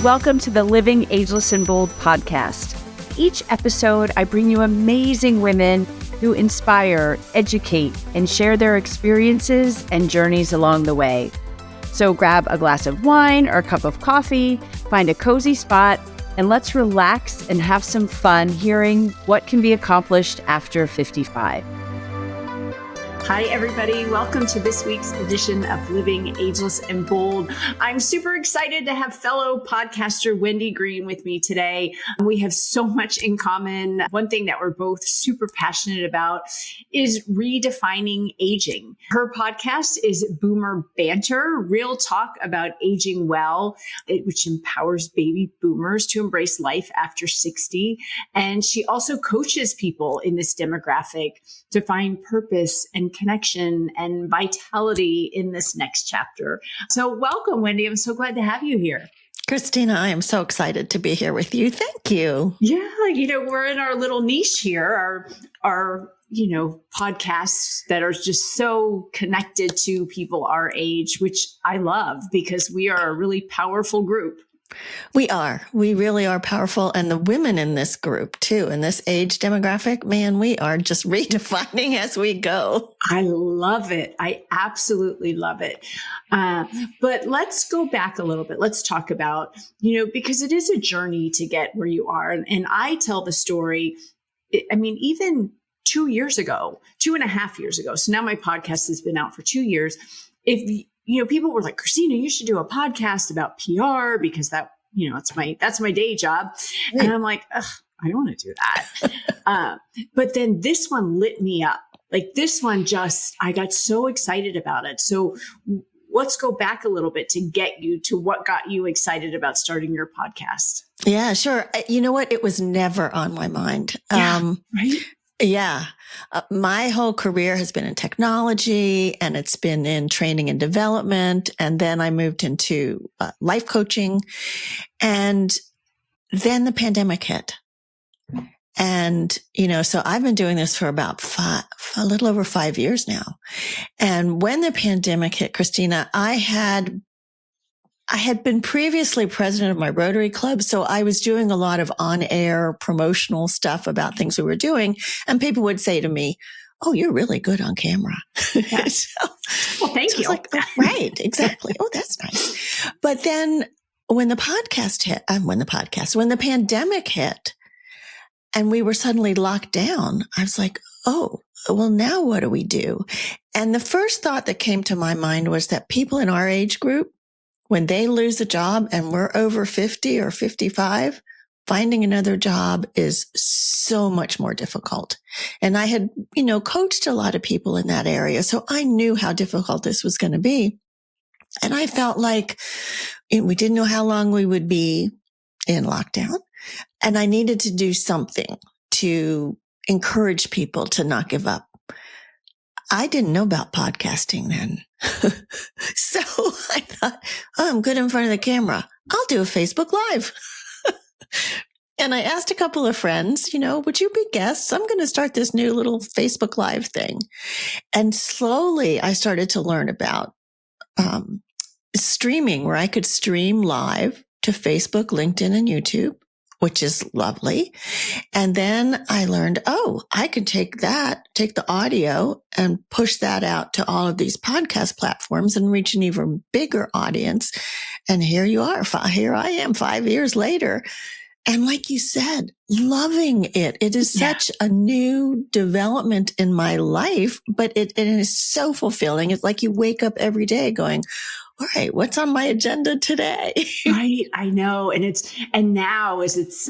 Welcome to the Living Ageless and Bold podcast. Each episode, I bring you amazing women who inspire, educate, and share their experiences and journeys along the way. So grab a glass of wine or a cup of coffee, find a cozy spot, and let's relax and have some fun hearing what can be accomplished after 55. Hi, everybody. Welcome to this week's edition of Living Ageless and Bold. I'm super excited to have fellow podcaster Wendy Green with me today. We have so much in common. One thing that we're both super passionate about is redefining aging. Her podcast is Boomer Banter, real talk about aging well, which empowers baby boomers to embrace life after 60. And she also coaches people in this demographic to find purpose and connection and vitality in this next chapter. So welcome, Wendy. I'm so glad to have you here. Christina, I am so excited to be here with you. Thank you. Yeah, we're in our little niche here, our podcasts that are just so connected to people our age, which I love because we are a really powerful group. We are. We really are powerful. And the women in this group too, in this age demographic, man, we are just redefining as we go. I love it. I absolutely love it. But let's go back a little bit. Let's talk about, because it is a journey to get where you are. And I tell the story, even 2 years ago, 2.5 years ago. So now my podcast has been out for 2 years. People were like, Christina, you should do a podcast about PR because that's my day job. Right. And I'm like, I don't want to do that. But then this one lit me up. Like this one I got so excited about it. So let's go back a little bit to get you to what got you excited about starting your podcast. Yeah, sure. You know what? It was never on my mind. Yeah, right? Yeah. My whole career has been in technology and it's been in training and development. And then I moved into life coaching. And then the pandemic hit. And, so I've been doing this for about a little over 5 years now. And when the pandemic hit, Christina, I had been previously president of my Rotary Club, so I was doing a lot of on-air promotional stuff about things we were doing, and people would say to me, "Oh, you're really good on camera." Yeah. Well, thank you. Like, right, exactly. Oh, that's nice. But then when the pandemic hit, and we were suddenly locked down, I was like, "Oh, well, now what do we do?" And the first thought that came to my mind was that people in our age group, when they lose a job and we're over 50 or 55, finding another job is so much more difficult. And I had, coached a lot of people in that area. So I knew how difficult this was going to be. And I felt like we didn't know how long we would be in lockdown. And I needed to do something to encourage people to not give up. I didn't know about podcasting then. So I thought, I'm good in front of the camera. I'll do a Facebook Live. And I asked a couple of friends, would you be guests? I'm going to start this new little Facebook Live thing. And slowly I started to learn about streaming, where I could stream live to Facebook, LinkedIn, and YouTube, which is lovely. And then I learned, I could take the audio and push that out to all of these podcast platforms and reach an even bigger audience. And here you are. Here I am 5 years later. And like you said, loving it. It is such a new development in my life, but it is so fulfilling. It's like you wake up every day going, all right, what's on my agenda today? Right. I know. And now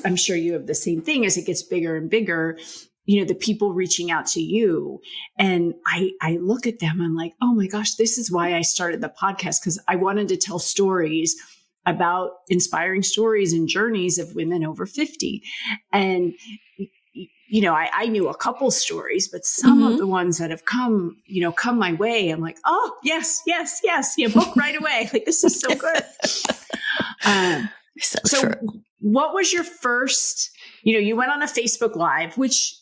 I'm sure you have the same thing as it gets bigger and bigger, the people reaching out to you. And I look at them, I'm like, oh my gosh, this is why I started the podcast, because I wanted to tell stories about inspiring stories and journeys of women over 50. And I knew a couple stories, but some of the ones that have come my way, I'm like, oh, yes. Book right away. Like, this is so good. So what was your first, you went on a Facebook Live, which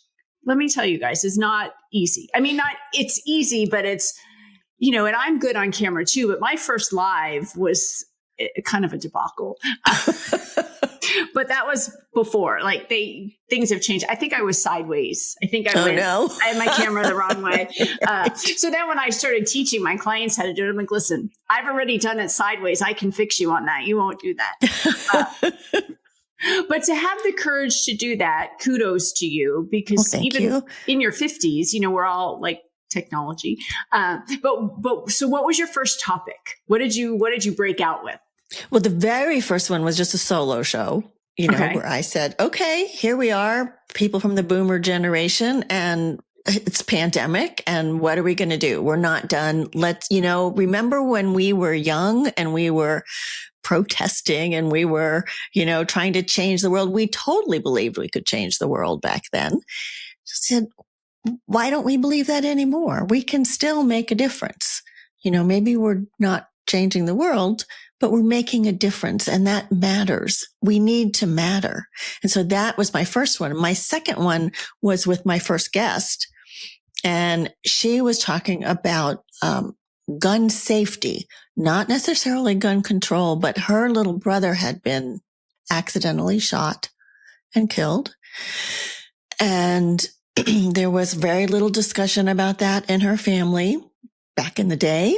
let me tell you guys is not easy. It's easy, but it's, and I'm good on camera too, but my first live was kind of a debacle. But that was before, like things have changed. I think I was sideways. I think I had my camera the wrong way. So then when I started teaching my clients how to do it, I'm like, listen, I've already done it sideways. I can fix you on that. You won't do that. But to have the courage to do that, kudos to you, because in your 50s, we're all like technology. But so what was your first topic? What did you break out with? Well, the very first one was just a solo show, where I said, okay, here we are, people from the boomer generation, and it's pandemic. And what are we going to do? We're not done. Let's, remember when we were young and we were protesting and we were, trying to change the world. We totally believed we could change the world back then. Said, why don't we believe that anymore? We can still make a difference. Maybe we're not changing the world, but we're making a difference, and that matters. We need to matter. And so that was my first one. My second one was with my first guest, and she was talking about gun safety, not necessarily gun control, but her little brother had been accidentally shot and killed. And there was very little discussion about that in her family back in the day.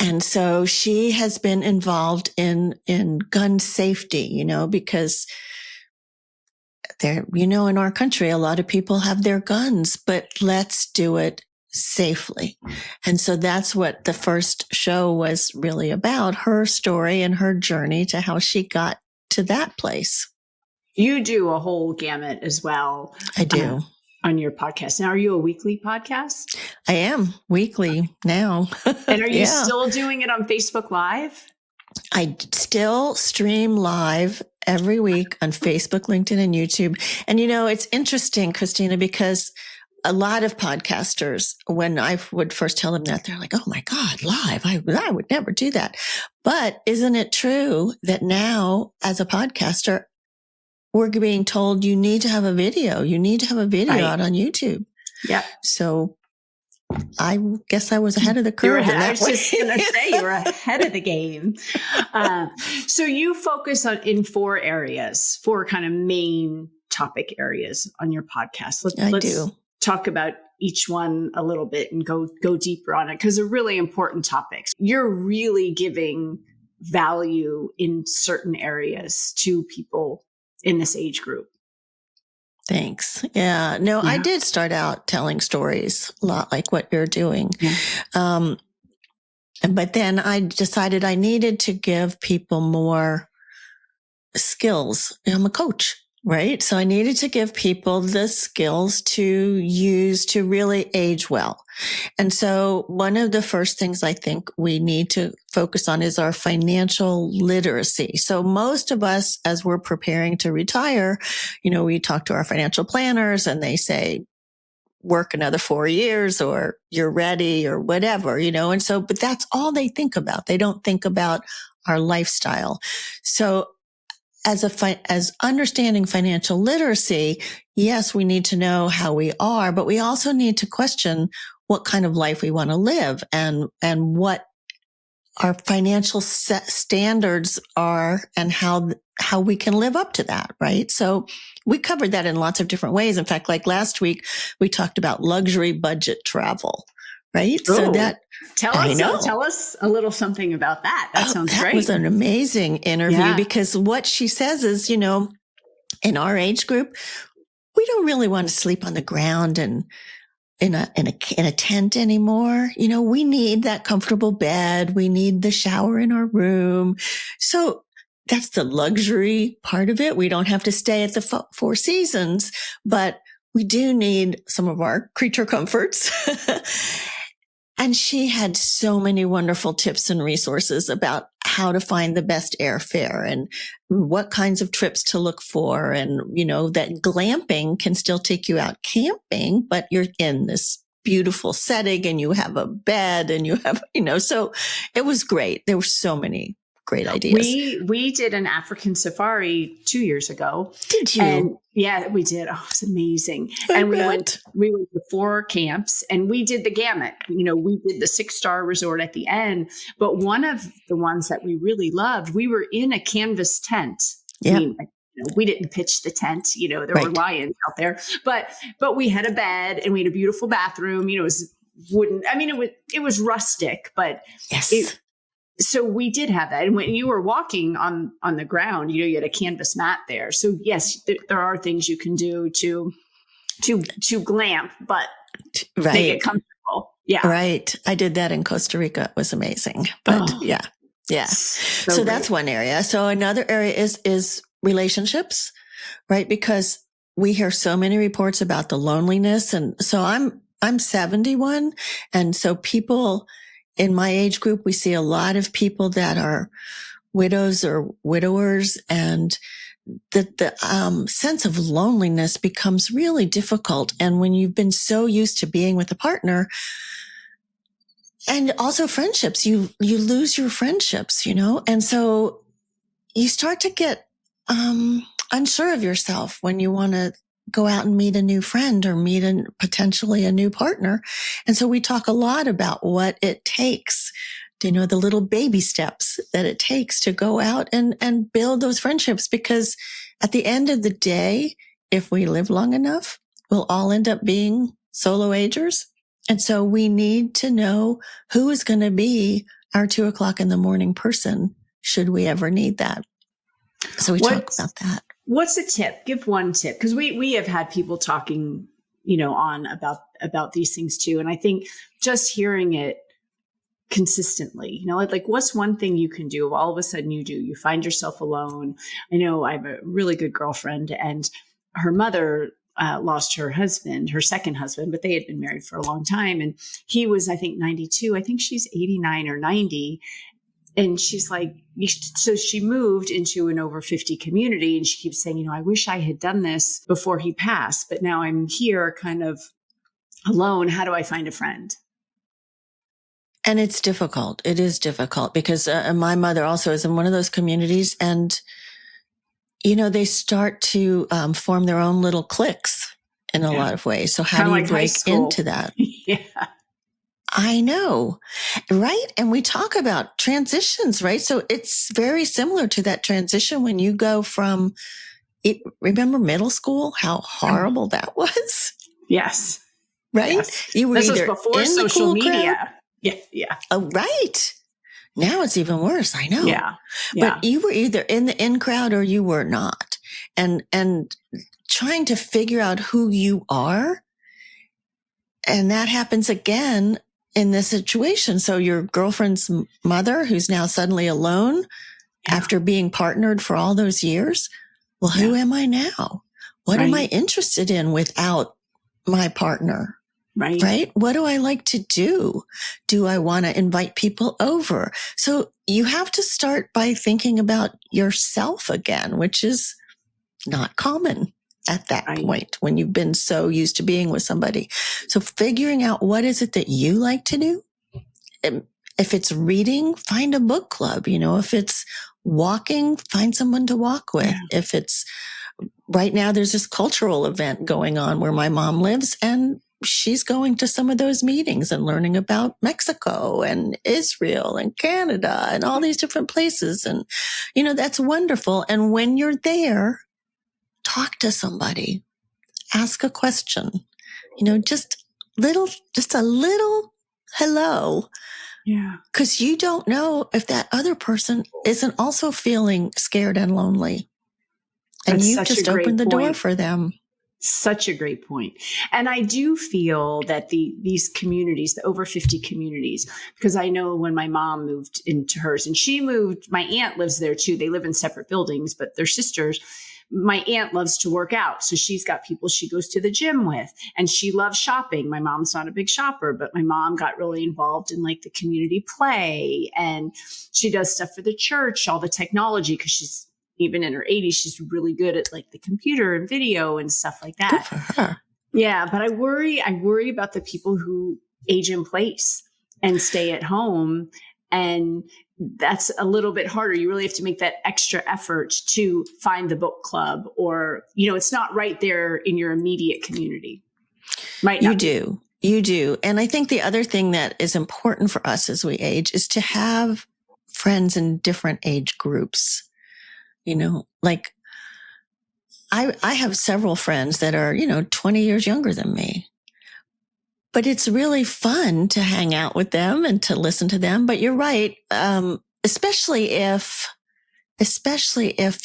And so she has been involved in gun safety, because there, in our country, a lot of people have their guns, but let's do it safely. And so that's what the first show was really about, her story and her journey to how she got to that place. You do a whole gamut as well. I do. On your podcast. Now, are you a weekly podcast? I am weekly now. And are you still doing it on Facebook Live? I still stream live every week on Facebook, LinkedIn, and YouTube. And, it's interesting, Christina, because a lot of podcasters, when I would first tell them that, they're like, oh my God, live. I would never do that. But isn't it true that now as a podcaster, we're being told you need to have a video. You need to have a video out on YouTube. Yeah. So I guess I was ahead of the curve. I was just going to say you were ahead of the game. So you focus in four kind of main topic areas on your podcast. Let's talk about each one a little bit and go deeper on it, because they're really important topics. You're really giving value in certain areas to people in this age group. Thanks. Yeah. No, I did start out telling stories a lot like what you're doing. Yeah. But then I decided I needed to give people more skills. I'm a coach, right? So I needed to give people the skills to use to really age well. And so one of the first things I think we need to focus on is our financial literacy. So most of us, as we're preparing to retire, we talk to our financial planners and they say, work another 4 years or you're ready or whatever, and so, but that's all they think about. They don't think about our lifestyle. So as understanding financial literacy, yes, we need to know how we are, but we also need to question what kind of life we want to live and what our financial standards are and how we can live up to that, right? So we covered that in lots of different ways. In fact, like last week, we talked about luxury budget travel, right? Ooh. So that tell us a little something about that. That sounds great. That was an amazing interview because what she says is, in our age group, we don't really want to sleep on the ground and in a tent anymore. We need that comfortable bed. We need the shower in our room. So that's the luxury part of it. We don't have to stay at the Four Seasons, but we do need some of our creature comforts. And she had so many wonderful tips and resources about how to find the best airfare and what kinds of trips to look for. And, that glamping can still take you out camping, but you're in this beautiful setting and you have a bed and you have, so it was great. There were so many great ideas. We did an African safari 2 years ago. Did you? And yeah, we did. Oh, it was amazing. And we went to 4 camps and we did the gamut. We did the 6-star resort at the end. But one of the ones that we really loved, we were in a canvas tent. Yeah. We didn't pitch the tent, there were lions out there, but we had a bed and we had a beautiful bathroom, it was wooden. I mean, it was rustic, but yes. So we did have that. And when you were walking on the ground, you had a canvas mat there. So yes, there are things you can do to glam, but make it comfortable. Yeah. Right. I did that in Costa Rica. It was amazing. But yeah. So that's one area. So another area is relationships, right? Because we hear so many reports about the loneliness. And so I'm 71. And so people in my age group, we see a lot of people that are widows or widowers, and the sense of loneliness becomes really difficult. And when you've been so used to being with a partner, and also friendships, you lose your friendships, and so you start to get unsure of yourself when you want to go out and meet a new friend or meet potentially a new partner. And so we talk a lot about what it takes, the little baby steps that it takes to go out and build those friendships. Because at the end of the day, if we live long enough, we'll all end up being solo agers. And so we need to know who is going to be our 2:00 in the morning person, should we ever need that. So we talk about that. What's a tip? Give one tip. Because we have had people talking, on about these things too. And I think just hearing it consistently, like what's one thing you can do? All of a sudden you find yourself alone. I know I have a really good girlfriend, and her mother lost her husband, her second husband, but they had been married for a long time. And he was, I think, 92. I think she's 89 or 90. And she's like, so she moved into an over 50 community, and she keeps saying, I wish I had done this before he passed, but now I'm here kind of alone. How do I find a friend? And it's difficult. It is difficult because my mother also is in one of those communities, and, they start to form their own little cliques in a lot of ways. So how do you break into that? Yeah. I know, right? And we talk about transitions, right? So it's very similar to that transition when you go from, remember middle school, how horrible that was? Yes. Right? Yes. You were this either was before in social the cool media. Crowd. Yeah. Oh, right. Now it's even worse. I know. Yeah. But you were either in the in crowd or you were not. And trying to figure out who you are. And that happens again in this situation. So your girlfriend's mother, who's now suddenly alone after being partnered for all those years. Well, who am I now? What am I interested in without my partner? Right? What do I like to do? Do I want to invite people over? So you have to start by thinking about yourself again, which is not common at that point when you've been so used to being with somebody. So figuring out what is it that you like to do. If it's reading, find a book club. If it's walking, find someone to walk with. If it's right now, there's this cultural event going on where my mom lives, and she's going to some of those meetings and learning about Mexico and Israel and Canada and all these different places. And, that's wonderful. And when you're there, talk to somebody, ask a question, just a little hello. Yeah. Because you don't know if that other person isn't also feeling scared and lonely. And you just opened the door for them. Such a great point. And I do feel that these communities, the over 50 communities, because I know when my mom moved into hers, and she moved, my aunt lives there too. They live in separate buildings, but they're sisters. My aunt loves to work out. So she's got people she goes to the gym with, and she loves shopping. My mom's not a big shopper, but my mom got really involved in like the community play, and she does stuff for the church, all the technology, because she's even in her 80s, she's really good at like the computer and video and stuff like that. Good for her. Yeah. But I worry about the people who age in place and stay at home. And that's a little bit harder. You really have to make that extra effort to find the book club, or, it's not right there in your immediate community. You do. And I think the other thing that is important for us as we age is to have friends in different age groups. Like I have several friends that are, 20 years younger than me. But it's really fun to hang out with them and to listen to them. But you're right. Especially if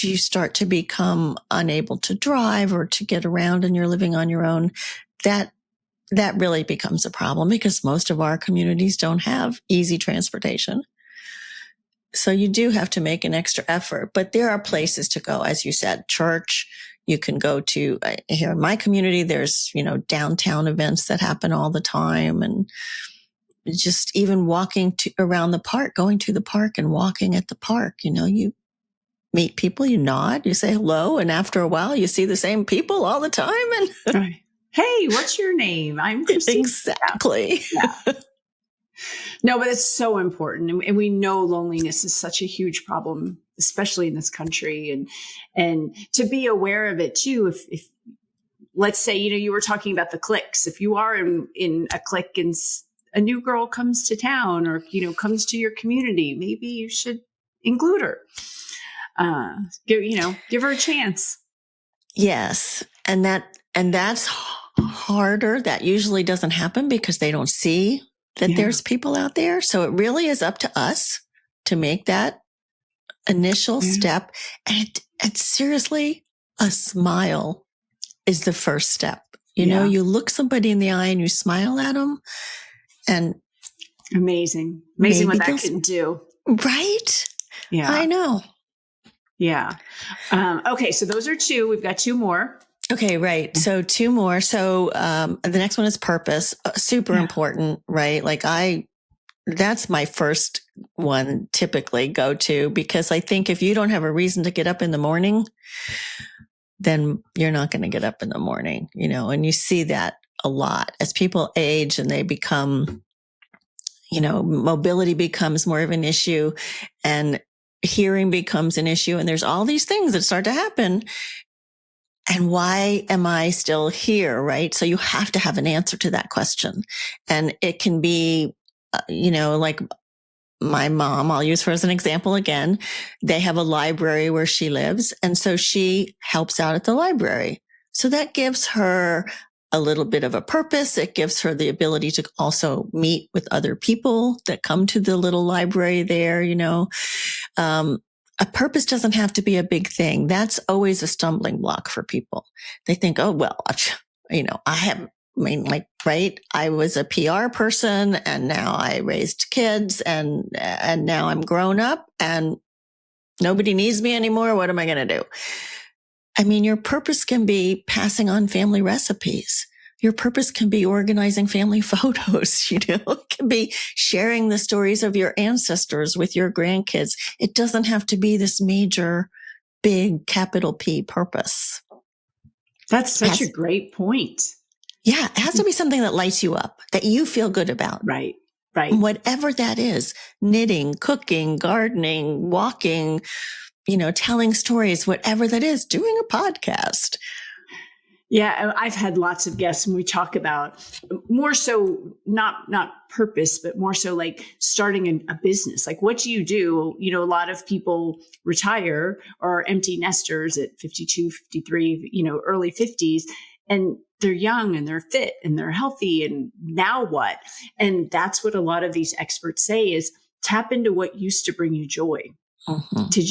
you start to become unable to drive or to get around and you're living on your own, that really becomes a problem, because most of our communities don't have easy transportation. So you do have to make an extra effort, but there are places to go. As you said, church. You can go to, here in my community, there's, downtown events that happen all the time. And just even walking around the park, going to the park and walking at the park, you meet people, you nod, you say hello. And after a while, you see the same people all the time. And right. Hey, what's your name? I'm Christina. Exactly. Yeah. No, but it's so important. And we know loneliness is such a huge problem, especially in this country, and to be aware of it too. If let's say, you were talking about the cliques, if you are in a clique and a new girl comes to town or, comes to your community, maybe you should include her, give her a chance. Yes. And that's harder. That usually doesn't happen because they don't see that there's people out there. So it really is up to us to make that initial step. And seriously, a smile is the first step. You look somebody in the eye and you smile at them, and amazing what that can do. Right? Yeah. I know. Yeah. Okay. So those are two. We've got two more. Okay, right. So two more. So the next one is purpose. Super important, right? Like that's my first one typically go to, because I think if you don't have a reason to get up in the morning, then you're not going to get up in the morning, and you see that a lot as people age and they become, mobility becomes more of an issue and hearing becomes an issue. And there's all these things that start to happen. And why am I still here? Right. So you have to have an answer to that question. And it can be, like my mom, I'll use her as an example again. They have a library where she lives. And so she helps out at the library. So that gives her a little bit of a purpose. It gives her the ability to also meet with other people that come to the little library there, A purpose doesn't have to be a big thing. That's always a stumbling block for people. They think, oh, well, I was a PR person and now I raised kids and now I'm grown up and nobody needs me anymore. What am I going to do? Your purpose can be passing on family recipes. Your purpose can be organizing family photos, It can be sharing the stories of your ancestors with your grandkids. It doesn't have to be this major, big, capital P purpose. That's such a great point. Yeah, it has to be something that lights you up, that you feel good about. Right. Whatever that is, knitting, cooking, gardening, walking, telling stories, whatever that is, doing a podcast. Yeah, I've had lots of guests and we talk about more so not purpose, but more so like starting a business. Like, what do you do? A lot of people retire or are empty nesters at 52, 53, early 50s, and they're young and they're fit and they're healthy. And now what? And that's what a lot of these experts say is tap into what used to bring you joy. Mm-hmm. Did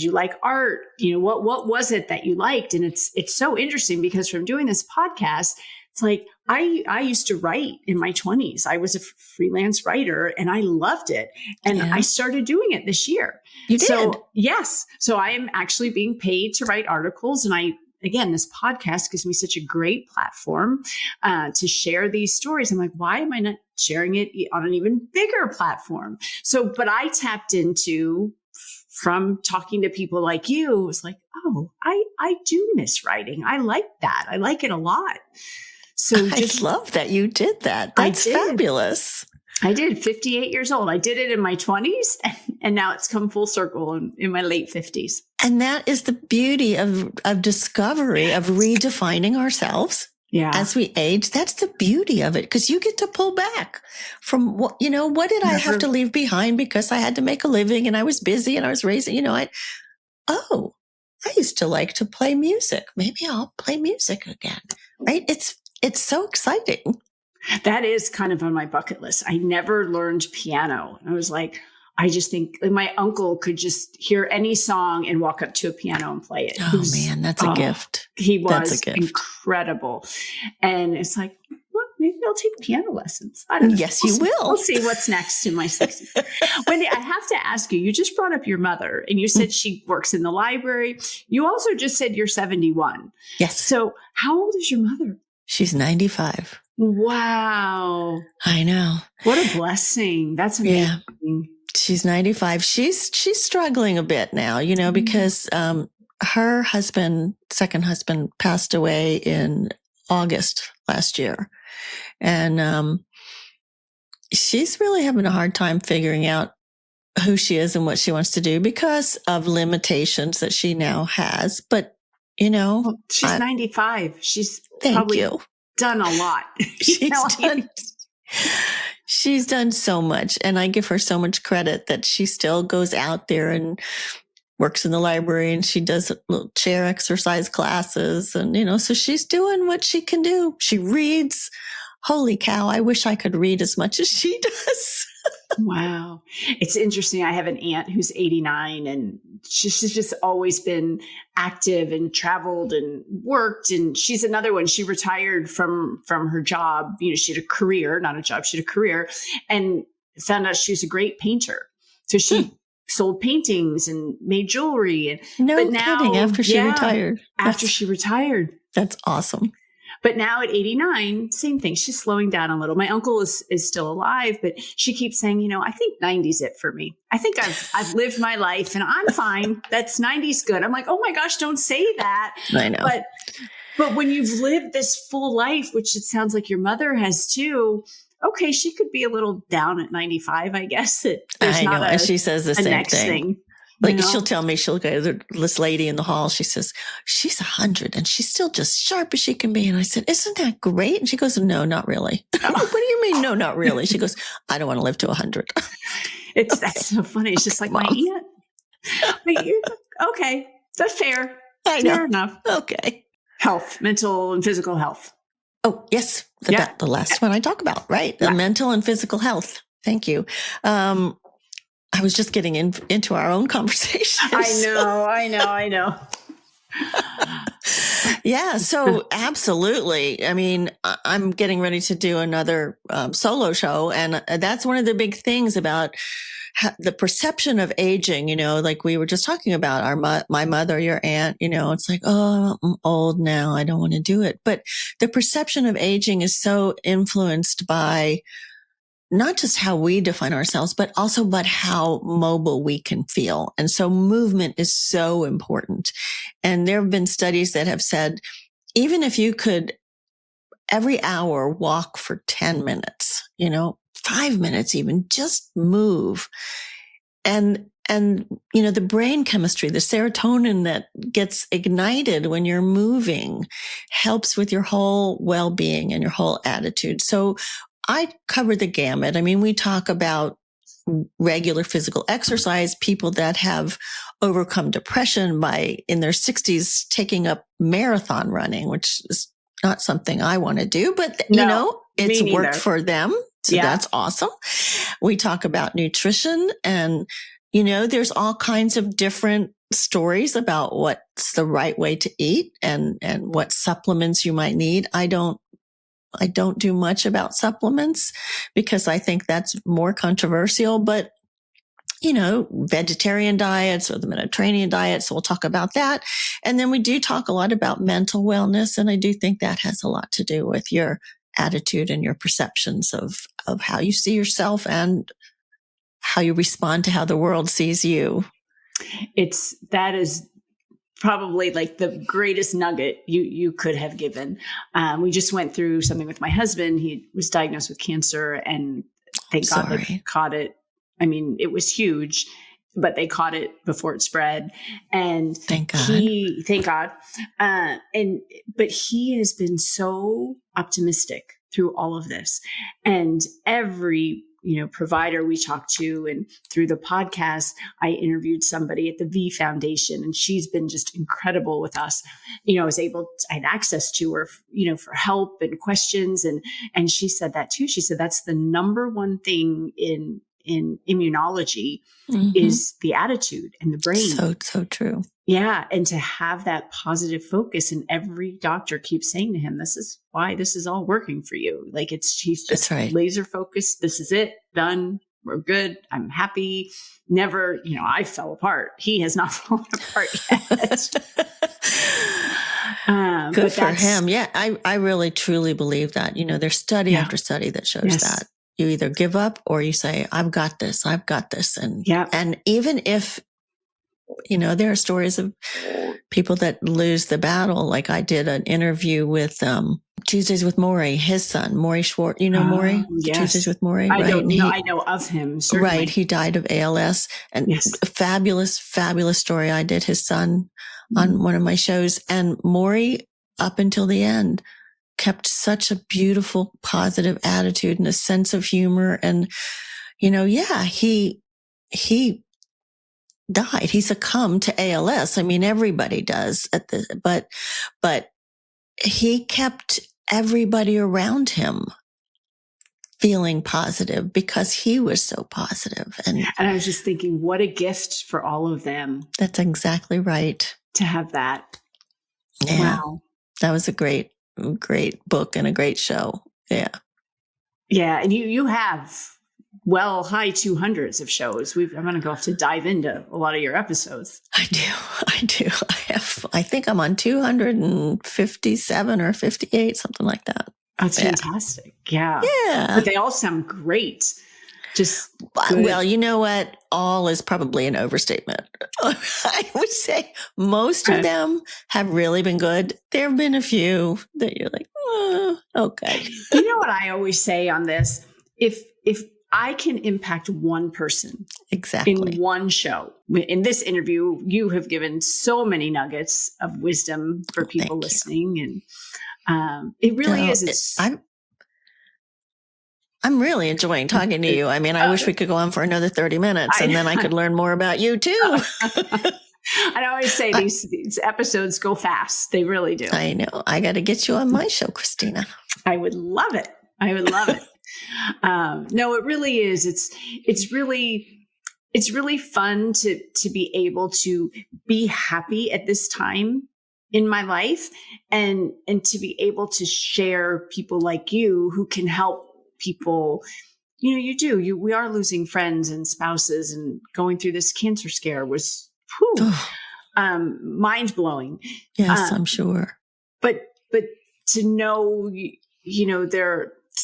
you like art? What was it that you liked? And it's so interesting because from doing this podcast, it's like, I used to write in my 20s. I was a freelance writer and I loved it. And I started doing it this year. You did? So, yes. So I am actually being paid to write articles. And again, this podcast gives me such a great platform to share these stories. I'm like, why am I not sharing it on an even bigger platform? So, but I tapped into, from talking to people like you, it was like, oh, I do miss writing. I like that. I like it a lot. So I love that you did that. That's fabulous. I did, 58 years old. I did it in my 20s, and now it's come full circle in my late 50s. And that is the beauty of discovery, of redefining ourselves. Yeah. As we age. That's the beauty of it, because you get to pull back from what did I have to leave behind because I had to make a living and I was busy and I was raising, I used to like to play music. Maybe I'll play music again. Right? It's so exciting. That is kind of on my bucket list. I never learned piano. I was like, I just think my uncle could just hear any song and walk up to a piano and play it. Oh man, that's a gift. He was incredible. And it's like, well, maybe I'll take piano lessons. I don't know. Yes, you will. We'll see what's next in my 60s. Wendy, I have to ask you just brought up your mother and you said she works in the library. You also just said you're 71. Yes. So how old is your mother? She's 95. Wow. I know. What a blessing. That's amazing. Yeah. She's 95. She's struggling a bit now, because her second husband passed away in August last year. And she's really having a hard time figuring out who she is and what she wants to do because of limitations that she now has. But, she's 95. She's probably done a lot. She's done so much, and I give her so much credit that she still goes out there and works in the library, and she does little chair exercise classes, and so she's doing what she can do. She reads. Holy cow, I wish I could read as much as she does. Wow. It's interesting. I have an aunt who's 89, and she's just always been active and traveled and worked. And she's another one. She retired from her job. She had a career, not a job. She had a career, and found out she was a great painter. So she sold paintings and made jewelry. But now, kidding. After she retired. After she retired. That's awesome. But now at 89, same thing. She's slowing down a little. My uncle is still alive, but she keeps saying, I think 90's it for me. I think I've lived my life and I'm fine. That's 90's good. I'm like, oh my gosh, don't say that. I know. But when you've lived this full life, which it sounds like your mother has too, okay, she could be a little down at 95, I guess. I know. And she says the same thing. Like she'll tell me, she'll go to this lady in the hall. She says, she's 100 and she's still just sharp as she can be. And I said, isn't that great? And she goes, no, not really. What do you mean? No, not really. She goes, I don't want to live to 100. That's so funny. It's just like Mom. My aunt. Okay. That's fair. I know. Fair enough. Okay. Health, mental and physical health. Oh, yes. The last one I talk about, right? The mental and physical health. Thank you. I was just getting into our own conversation. I know. Yeah. So absolutely. I mean, I'm getting ready to do another solo show. And that's one of the big things about the perception of aging, like we were just talking about my mother, your aunt, it's like, oh, I'm old now. I don't want to do it. But the perception of aging is so influenced by not just how we define ourselves, but how mobile we can feel. And so movement is so important. And there have been studies that have said, even if you could every hour walk for 10 minutes, 5 minutes even, just move. And the brain chemistry, the serotonin that gets ignited when you're moving helps with your whole well-being and your whole attitude. So I cover the gamut. I mean, we talk about regular physical exercise, people that have overcome depression by in their 60s taking up marathon running, which is not something I want to do, but it's worked for them. So that's awesome. We talk about nutrition and, there's all kinds of different stories about what's the right way to eat and what supplements you might need. I don't do much about supplements because I think that's more controversial, but vegetarian diets or the Mediterranean diet. So we'll talk about that. And then we do talk a lot about mental wellness. And I do think that has a lot to do with your attitude and your perceptions of how you see yourself and how you respond to how the world sees you. That is probably like the greatest nugget you could have given. We just went through something with my husband. He was diagnosed with cancer, and thank God they caught it. I mean, it was huge, but they caught it before it spread. And thank God. But he has been so optimistic through all of this. And every, provider we talked to, and through the podcast, I interviewed somebody at the V Foundation, and she's been just incredible with us. I had access to her, for help and questions. And she said that too. She said, that's the number one thing in immunology is the attitude and the brain. So true. Yeah. And to have that positive focus, and every doctor keeps saying to him, this is why this is all working for you. Like he's just laser focused. This is it. Done. We're good. I'm happy. Never, I fell apart. He has not fallen apart yet. Good for him. Yeah. I really truly believe that, there's study after study that shows that you either give up or you say, I've got this. And even if, there are stories of people that lose the battle. Like I did an interview with Tuesdays with Maury, his son, Maury Schwartz. Maury? Yes. Tuesdays with Maury? I know of him. Certainly. Right. He died of ALS. And a fabulous, fabulous story. I did his son on one of my shows. And Maury, up until the end, kept such a beautiful, positive attitude and a sense of humor. And, he died. He succumbed to ALS. I mean, everybody does but he kept everybody around him feeling positive because he was so positive. And I was just thinking, what a gift for all of them. That's exactly right. To have that. Yeah. Wow. That was a great book and a great show. Yeah. Yeah. And you have high 200s of shows. I'm going to go have to dive into a lot of your episodes. I do. I think I'm on 257 or 58, something like that. That's fantastic. Yeah. Yeah. But they all sound great. Just good. Well, you know what? All is probably an overstatement. I would say most of them have really been good. There have been a few that you're like, okay. You know what I always say on this? If I can impact one person in one show. In this interview, you have given so many nuggets of wisdom for people listening. And it really is. I'm really enjoying talking to you. I mean, I wish we could go on for another 30 minutes and then I could learn more about you too. I always say these episodes go fast. They really do. I know. I got to get you on my show, Christina. I would love it. No, it really is. It's really fun to be able to be happy at this time in my life and to be able to share people like you who can help people. We are losing friends and spouses, and going through this cancer scare was mind blowing. Yes, I'm sure. But to know,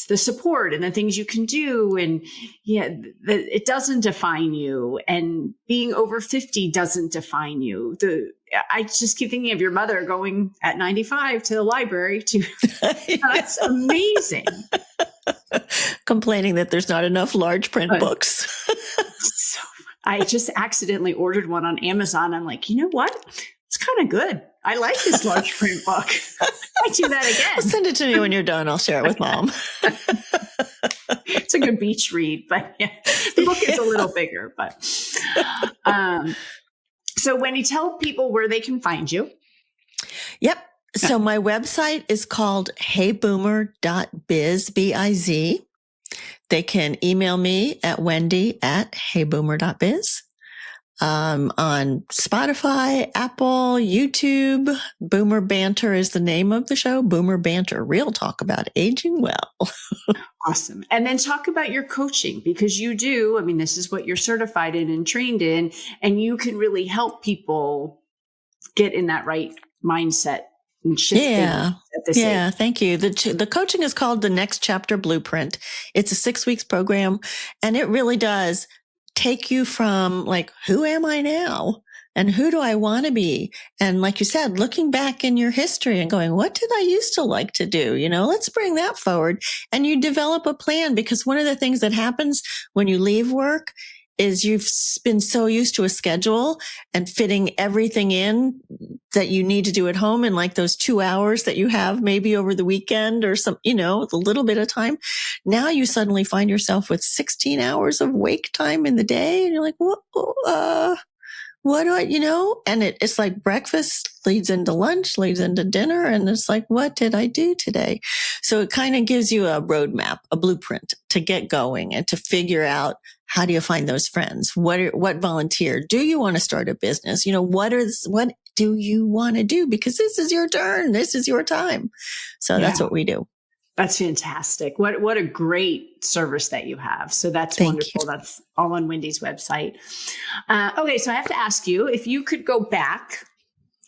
the support and the things you can do, and it doesn't define you, and being over 50 doesn't define you. I just keep thinking of your mother going at 95 to the library that's amazing. Complaining that there's not enough large print books. So I just accidentally ordered one on Amazon. I'm like, you know what? It's kind of good. I like this large print book. I do that again. Well, send it to me when you're done. I'll share it with Mom. It's a good beach read, but the book is a little bigger. But so Wendy, tell people where they can find you. Yep. So my website is called heyboomer.biz, B-I-Z. They can email me at wendy@heyboomer.biz. On Spotify, Apple, YouTube. Boomer Banter is the name of the show. Boomer Banter, real talk about aging well. Awesome. And then talk about your coaching, because you do, this is what you're certified in and trained in, and you can really help people get in that right mindset and shift at this age. Thank you. The coaching is called the Next Chapter Blueprint. It's a 6 weeks program, and it really does take you from like, who am I now? And who do I want to be? And like you said, looking back in your history and going, what did I used to like to do? Let's bring that forward. And you develop a plan, because one of the things that happens when you leave work is you've been so used to a schedule and fitting everything in that you need to do at home in like those 2 hours that you have maybe over the weekend or some, a little bit of time. Now you suddenly find yourself with 16 hours of wake time in the day. And you're like, what do I, and it's like breakfast leads into lunch, leads into dinner. And it's like, what did I do today? So it kind of gives you a roadmap, a blueprint to get going and to figure out, how do you find those friends? What volunteer? Do you want to start a business? What do you want to do? Because this is your turn. This is your time. So that's what we do. That's fantastic. What a great service that you have. So that's wonderful. That's all on Wendy's website. Okay. So I have to ask you, if you could go back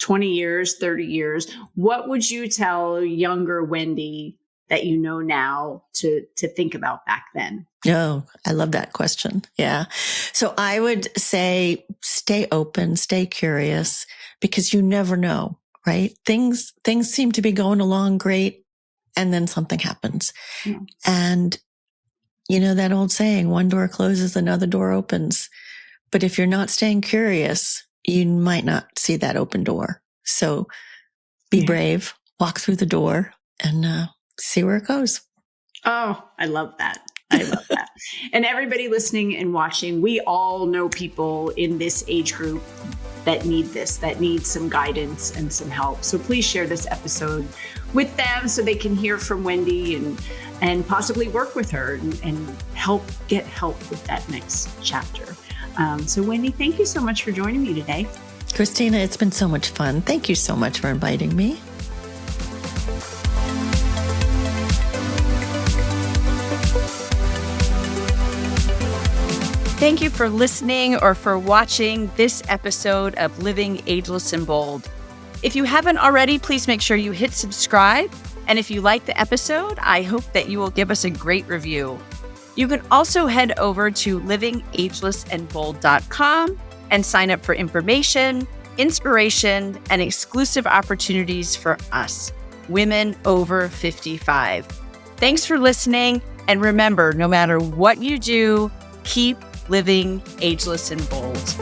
20 years, 30 years, what would you tell younger Wendy that you know now to think about back then? Oh, I love that question. Yeah. So I would say stay open, stay curious, because you never know, right? Things seem to be going along great, and then something happens. Yeah. And that old saying, one door closes, another door opens. But if you're not staying curious, you might not see that open door. So be brave, walk through the door, and see where it goes. Oh, I love that. I love that. And everybody listening and watching, we all know people in this age group that need some guidance and some help. So please share this episode with them so they can hear from Wendy and possibly work with her and get help with that next chapter. So Wendy, thank you so much for joining me today. Christina, it's been so much fun. Thank you so much for inviting me. Thank you for listening or for watching this episode of Living Ageless and Bold. If you haven't already, please make sure you hit subscribe. And if you like the episode, I hope that you will give us a great review. You can also head over to livingagelessandbold.com and sign up for information, inspiration, and exclusive opportunities for us, women over 55. Thanks for listening. And remember, no matter what you do, keep living ageless and bold.